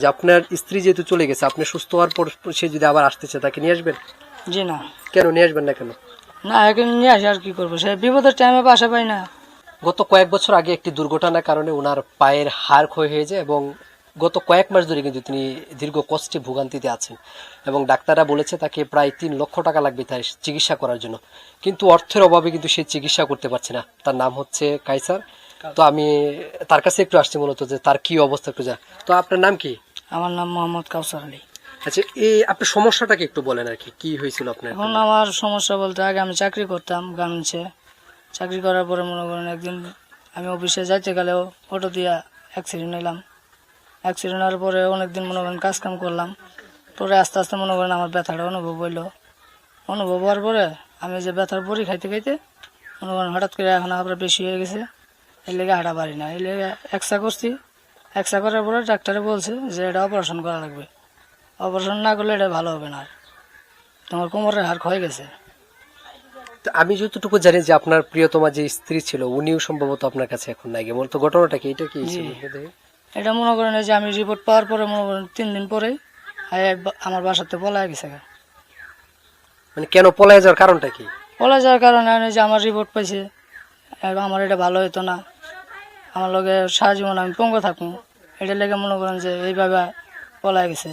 যে আপনার স্ত্রী যেহেতু চলে গেছে, আপনি সুস্থ হওয়ার পর সে যদি আবার আসতেছে, তাকে নিয়ে আসবেন? জি না, কেন নিয়ে আসবেন না কেন? না এখন নিয়ে আসি আর কি করবো, সে বিপদের টাইমে বাসা পাই না। গত কয়েক বছর আগে একটি দুর্ঘটনার কারণে ওনার পায়ের হাড় ক্ষয় হয়ে যায় এবং গত কয়েক মাস ধরে কিন্তু তিনি দীর্ঘ কষ্টে ভোগান্তিতে আছেন এবং ডাক্তাররা বলেছে তাকে প্রায় 3 লক্ষ টাকা লাগবে তার চিকিৎসা করার জন্য, কিন্তু অর্থের অভাবে কিন্তু সে চিকিৎসা করতে পারছে না। তার নাম হচ্ছে কাইসার। তো আমি তার কাছে একটু আসছি মূলত যে তার কি অবস্থা একটু যা। তো আপনার নাম কি? আমার নাম মোহাম্মদ কাউসার আলী। আচ্ছা, এই আপনার সমস্যাটাকে একটু বলেন আর কি, কি হয়েছিল আপনার? এখন আমার সমস্যা বলতে, আগে আমি চাকরি করতাম গার্মেন্টসে। চাকরি করার পরে মনে করেন একদিন আমি অফিসে যাইতে গেলেও অটো দিয়া অ্যাক্সিডেন্ট নিলাম। অ্যাক্সিডেন্ট হওয়ার পরে অনেকদিন মনে করেন কাজ কাম করলাম। পরে আস্তে আস্তে মনে করেন আমার ব্যথাটা অনুভব হইলো। অনুভব হওয়ার পরে আমি যে ব্যথার বড়ি খাইতে খাইতে মনে করেন হঠাৎ করে এখন আবার বেশি হয়ে গেছে। এর লেগে হাঁটা পারি না, এর লেগে এক্সরা করছি। এক্সরা করার পরে ডাক্তারে বলছে যে এটা অপারেশন করা লাগবে, অপারেশন না করলে এটা ভালো হবে না, তোমার কোমরের হাড় ক্ষয়ে গেছে। তো আমি যতটুকু জানি যে আপনার প্রিয়তমা যে স্ত্রী ছিল উনিও সম্ভবত আপনার কাছে এখন নাই, মূলত ঘটনাটা কি, এটা কি ছিল? এটা মনে করেন এই যে আমি রিপোর্ট পাওয়ার পরে মনে করেন 3 দিন পরেই আমার বাসাতে পলায় গেছে। মানে কেন পলায় যাওয়ার কারণটা কি? পলায় যাওয়ার কারণে এই যে আমার রিপোর্ট পাইছে, আর আমার এটা ভালো হতো না, আমার লগে সারা জীবন আমি পঙ্গু থাকবো, এটা লেগে মনে করেন যে এইভাবে পলায় গেছে।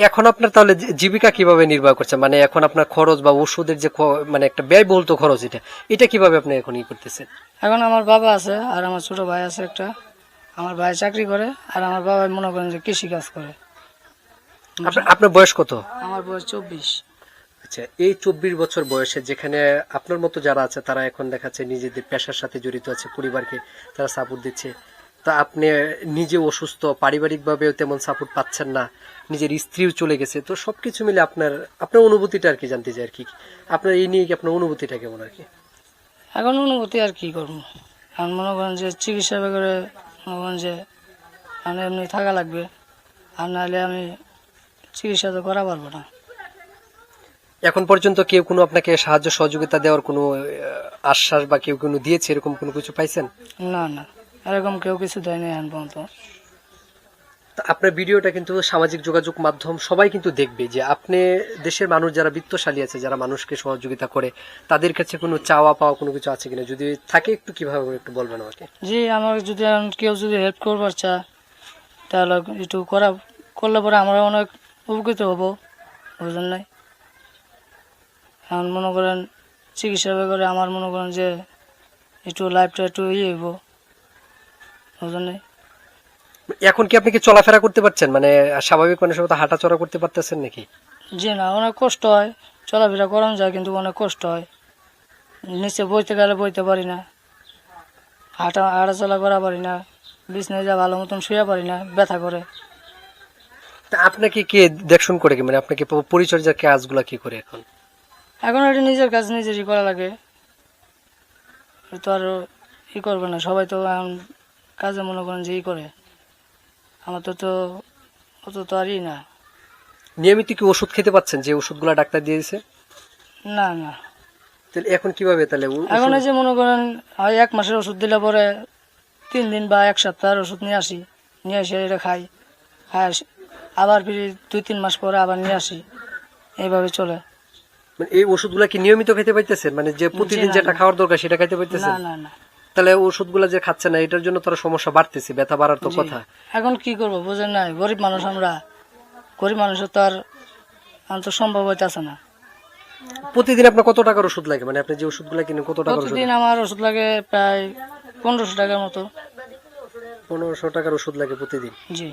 এখন আপনার তাহলে জীবিকা কিভাবে নির্বাহ করছে? মানে এখন আপনার খরচ বা ওষুধের যে মানে একটা ব্যয়বহুল তো খরচ, এটা এটা কিভাবে আপনি এখন ই করতেছেন? এখন আমার বাবা আছে আর আমার ছোট ভাই আছে একটা। আমার ভাই চাকরি করে আর আমার বাবা মনে করেন যে কৃষি কাজ করে। আপনার বয়স কত? আমার বয়স 24। আচ্ছা, এই 24 বছর বয়সে যেখানে আপনার মতো যারা আছে তারা এখন দেখাচ্ছে নিজেদের পেশার সাথে জড়িত আছে, পরিবারকে তারা সাপোর্ট দিচ্ছে, তা আপনি নিজে অসুস্থ, পারিবারিক ভাবেও তেমন সাপোর্ট পাচ্ছেন না, নিজের স্ত্রীও চলে গেছে, তো সবকিছু মিলে আপনার আপনার অনুভূতিটা আর কি জানতে চাই আর কি, আপনার এই নিয়ে কি আপনার অনুভূতিটা কেমন আর কি? এখন অনুভূতি আর কি করবো, এখন মনে করেন যে চিকিৎসা করে মনে করেন যে আমি এমনি থাকা লাগবে, আর নাহলে আমি চিকিৎসা তো করা পারবো না। এখন পর্যন্ত কেউ কোনো আপনাকে সাহায্য সহযোগিতা দেওয়ার কোনো আশ্বাস বা কেউ কোনো দিয়েছে, এরকম কোনো কিছু পাইছেন? না না, এরকম কেউ কিছু দেয়নি এখন পর্যন্ত। তা আপনার ভিডিওটা কিন্তু সামাজিক যোগাযোগ মাধ্যম সবাই কিন্তু দেখবে, যে আপনি দেশের মানুষ যারা বিত্তশালী আছে, যারা মানুষকে সহযোগিতা করে, তাদের কাছে কোনো চাওয়া পাওয়া কোনো কিছু আছে কিনা, যদি থাকে একটু কিভাবে একটু বলবেন আমাকে। জি, আমার যদি এখন কেউ যদি হেল্প করবার চায় তাহলে একটু করলে পরে আমরা অনেক উপকৃত হব, বুঝলেন নাই? এখন মনে করেন চিকিৎসা করে আমার মনে করেন যে একটু লাইফটা একটু হইব, বুঝলেন নাই? এখন কি আপনি কি চলাফেরা করতে পারছেন, মানে স্বাভাবিক মানুষের মতো হাঁটা চলা করতে পারতেছেন নাকি? জি না, অনেক কষ্ট হয়, চলাফেরা করানো যায় কিন্তু অনেক কষ্ট হয়। নিচে বইতে গেলে বইতে পারি না, হাঁটাচলা করা পারি না, বিছনায় যা ভালো মতন শুয়ে পারি না, ব্যথা করে। তা আপনাকে কে দেখশন করে কি, মানে আপনাকে পরিচর্যার কাজগুলা কি করে এখন? এখন এটা নিজের কাজ নিজেরই করা লাগে, তো আর ই করবে না, সবাই তো এখন কাজে মনে করেন যে ই করে, আমার তো অত তো আর ই না। নিয়মিত কি ওষুধ খেতে পাচ্ছেন, যে ওষুধগুলা ডাক্তার দিয়ে দিয়েছে? না না, তাহলে এখন কিভাবে তাহলে এখন এই যে মনে করেন হয় 1 মাসের ওষুধ দিলে পরে 3 দিন বা 1 সপ্তাহের ওষুধ নিয়ে আসি, নিয়ে এসে এটা খাই, আবার ফিরি 2-3 মাস পরে আবার নিয়ে আসি, এইভাবে চলে। মানে এই ওষুধগুলা কি নিয়মিত খেতে পাইতেছেন, মানে যে প্রতিদিন যেটা খাওয়ার দরকার সেটা খাইতে না পাইতেছেন? না না, তাহলে ওষুধগুলা যে খাচ্ছেন না, এটার জন্য তার সমস্যা বাড়তেছে, ব্যথা বাড়ার তো কথা। এখন কি করবো বুঝেন নাই, গরিব মানুষ আমরা, গরিব মানুষের তো আর তো সম্ভব হইতেছে না। প্রতিদিন আপনার কত টাকার ওষুধ লাগে, মানে আপনি যে ওষুধগুলা কিনেন কত টাকার ওষুধ? প্রতিদিন আমার ওষুধ লাগে প্রায় 1500 টাকার মতো। 1500 টাকার ওষুধ লাগে প্রতিদিন? জি।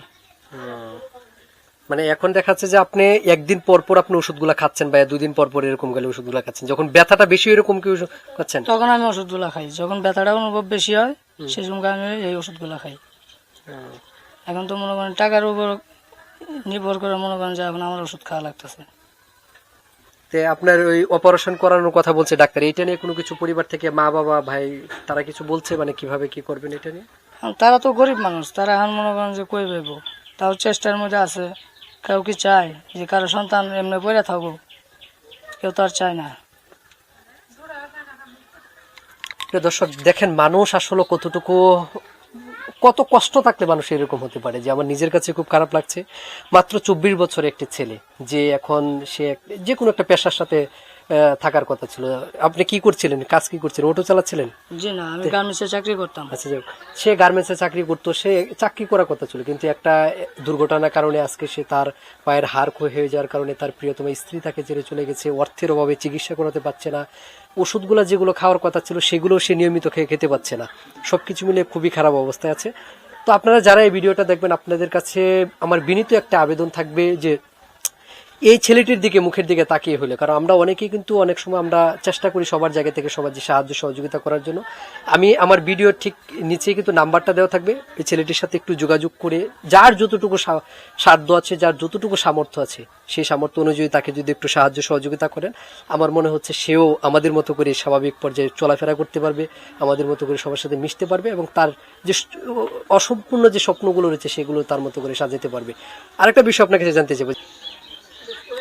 মানে এখন দেখাচ্ছে যে আপনি একদিন পর পর আপনি ওষুধগুলা খাচ্ছেন বা 2 দিন পর পর এরকম গেলে ওষুধগুলা খাচ্ছেন, যখন ব্যথাটা বেশি এরকম কি ওষুধ খাচ্ছেন? তখন আমি ওষুধগুলা খাই, যখন ব্যথাটা অনুভব বেশি হয় সেই সময় আমি এই ওষুধগুলা খাই। এখন তো মনে করেন টাকার উপর নির্ভর করে মনে করেন যে এখন আমার ওষুধ খাওয়া লাগতেছে। তে আপনার ওই অপারেশন করানোর কথা বলছে ডাক্তার, এটা নিয়ে কোনো কিছু পরিবার থেকে মা বাবা ভাই তারা কিছু বলছে, মানে কিভাবে কি করবেন এটা নিয়ে? তারা তো গরিব মানুষ, তারা এখন মনে করেন যে কই পাইব, তাও চেষ্টার মধ্যে আছে। কেউ কি চায় যে কারো সন্তান এমনি পড়ে থাকবো? কেউ তো আর চায় না। দর্শক দেখেন মানুষ আসলে কতটুকু কত কষ্ট থাকলে মানুষ এরকম হতে পারে, যে আমার নিজের কাছে খুব খারাপ লাগছে। মাত্র 24 বছরের একটি ছেলে, যে এখন সে যে কোনো একটা পেশার সাথে থাকার কথা ছিল। আপনি কি করছিলেন, কাজ কি করছিলেন, অটো চালাচ্ছিলেন? জি না, আমি গার্মেন্টসে চাকরি করতাম। আচ্ছা, যাক, সে গার্মেন্টসে চাকরি করতো, সে চাকরি করার কথা ছিল, কিন্তু একটা দুর্ঘটনার কারণে আজকে সে তার পায়ের হাড় ক্ষয় হয়ে যাওয়ার কারণে তার প্রিয়তমা স্ত্রী তাকে ছেড়ে চলে গেছে, অর্থের অভাবে চিকিৎসা করাতে পারছে না, ওষুধগুলো যেগুলো খাওয়ার কথা ছিল সেগুলো সে নিয়মিত খেতে পারছে না, সবকিছু মিলে খুবই খারাপ অবস্থায় আছে। তো আপনারা যারা এই ভিডিওটা দেখবেন, আপনাদের কাছে আমার বিনীত একটা আবেদন থাকবে যে এই ছেলেটির দিকে, মুখের দিকে তাকিয়ে হলে, কারণ আমরা অনেকেই কিন্তু অনেক সময় আমরা চেষ্টা করি সবার জায়গা থেকে সবার যে সাহায্য সহযোগিতা করার জন্য। আমি আমার ভিডিওর ঠিক নিচেই কিন্তু নাম্বারটা দেওয়া থাকবে, এই ছেলেটির সাথে একটু যোগাযোগ করে যার যতটুকু সাধ্য আছে, যার যতটুকু সামর্থ্য আছে, সেই সামর্থ্য অনুযায়ী তাকে যদি একটু সাহায্য সহযোগিতা করেন, আমার মনে হচ্ছে সেও আমাদের মতো করে স্বাভাবিক পর্যায়ে চলাফেরা করতে পারবে, আমাদের মতো করে সবার সাথে মিশতে পারবে, এবং তার যে অসম্পূর্ণ যে স্বপ্নগুলো রয়েছে সেগুলো তার মতো করে সাজাতে পারবে। আরেকটা বিষয় আপনার কাছে জানতে চাইবো,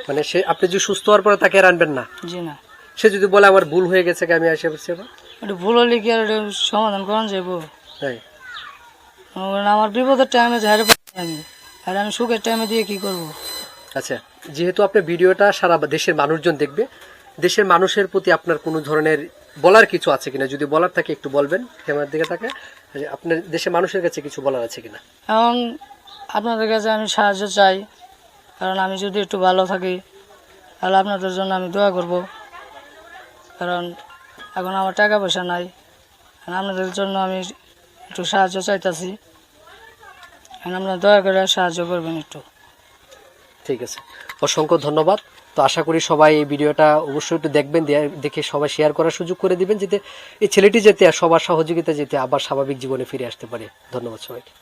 মানে সে, আপনি যদি সুস্থ হওয়ার পরে তাকে আর আনবেন না? জি না। সে যদি বলে আমার ভুল হয়ে গেছে, আমি আসে বলছি এটা ভুল হলে কি আর এটা সমাধান করা যাবো? তাই আমার বিপদের টাইমে ঝাড়ে আমি, আর আমি সুখের টাইমে দিয়ে কি করব? আচ্ছা, যেহেতু আপনার ভিডিওটা সারা দেশের মানুষজন দেখবে, দেশের মানুষের প্রতি আপনার কোনো ধরনের বলার কিছু আছে কিনা, যদি বলার থাকে একটু বলবেন ক্যামেরার দিকে তাকে, আপনার দেশের মানুষের কাছে কিছু বলার আছে কিনা? এখন আপনাদের কাছে আমি সাহায্য চাই, কারণ আমি যদি একটু ভালো থাকি তাহলে আপনাদের জন্য আমি দোয়া করব, কারণ এখন আমার টাকা পয়সা নাই, আপনাদের জন্য আমি একটু সাহায্য চাইতেছি, আপনারা দয়া করে সাহায্য করবেন একটু। ঠিক আছে, অসংখ্য ধন্যবাদ। তো আশা করি সবাই এই ভিডিওটা অবশ্যই একটু দেখবেন, দেখে সবাই শেয়ার করার সুযোগ করে দিবেন, যাতে এই ছেলেটি যাতে সবার সহযোগিতা যেতে আবার স্বাভাবিক জীবনে ফিরে আসতে পারে। ধন্যবাদ সবাইকে।